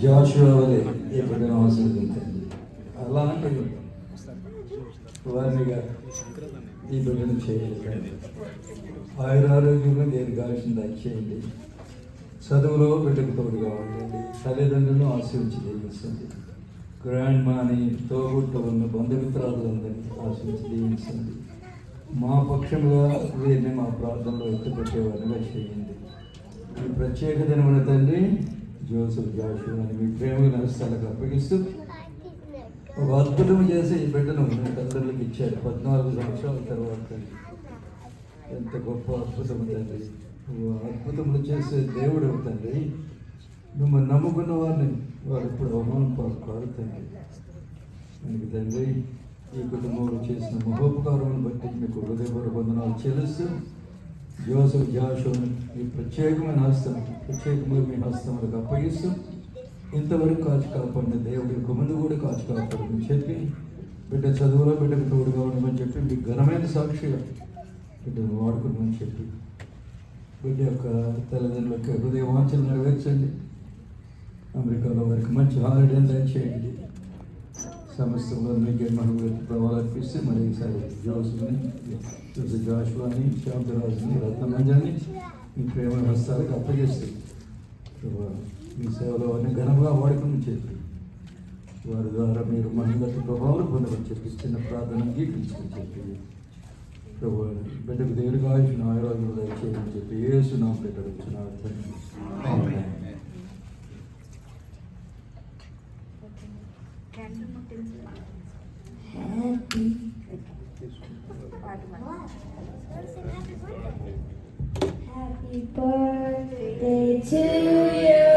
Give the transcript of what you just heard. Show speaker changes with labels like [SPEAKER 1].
[SPEAKER 1] జాషువా వలె ఎప్పుడైనా ఆశీర్వదించండి. అలాంటి వారినిగా ఈ బిడ్డను చేయాలి. ఆయురారోగ్యంగా దేనికి కావాల్సిన దయచేయండి. చదువులో బిడ్డకు తోడుగా ఉండండి. తల్లిదండ్రులను ఆశీర్వించి దీవించండి. గ్రాండ్ మాని తోబుట్టువులను బంధుమిత్రాలందరినీ ఆశీర్వించి దీవించండి. మా పక్షంగా వీరిని మా ప్రార్థనలో ఎత్తుపెట్టేవారిగా చేయండి. ఈ ప్రత్యేక దినమైన తండ్రి జోసెఫ్ జాషువాని మీ ప్రేమ నమస్కారాలకు అప్పగిస్తూ ఒక అద్భుతం చేసి ఈ బిడ్డను తల్లిదండ్రులకు ఇచ్చారు. 14 సంవత్సరాల తర్వాత ఎంత గొప్ప అద్భుతం తండ్రి. అద్భుతములు చేసే దేవుడు తండ్రి. మిమ్మల్ని నమ్ముకున్న వారిని వారు ఇప్పుడు అవమానం కాదు తండ్రి. మనకి తండ్రి ఈ కుటుంబంలో చేసిన మహోపకారాలను బట్టి మీకు హృదయపూర్వక వందనాలు చెల్లిస్తూ జోసెఫ్ జాషువాని ఈ ప్రత్యేకమైన హస్తం ప్రత్యేకమైన మీ హస్తములకు అప్పగిస్తూ ఇంతవరకు కాచి కాపాడిన దేవుడికి ముందు కూడా కాచి కాపాడమని చెప్పి బిడ్డ చదువులో బిడ్డకు తోడుగా ఉండమని చెప్పి మీకు ఘనమైన సాక్షిగా బిడ్డను వాడుకోమని చెప్పి బిడ్డ యొక్క తల్లిదండ్రులకి హృదయ వాంఛలు నెరవేర్చండి. అమెరికాలో వారికి మంచి హాలిడే దయచేయండి. సమస్తంలో మీకే మనం ప్రభావాలు అర్పిస్తే మరి ఈసారి జోసెఫ్ని జాషువాని శాంతరాజుని రత్నమంజని మీ ప్రేమ హస్తాలకు అప్పగిస్తే మీ సేవలో అన్ని ఘనంగా వాడుకుని చెప్పి వారి ద్వారా మీరు మహిళత ప్రభావాలు పొందమని చెప్పి చిన్న ప్రార్థన అంగీకరించమని చెప్పి ప్రభు బిడ్డకు దేవుడిగా ఆయుష్ను ఆయురాజులు దయచేయమని చెప్పి యేసు నామమున పెట్టవచ్చున్నాడు తండ్రి.
[SPEAKER 2] Happy birthday to you.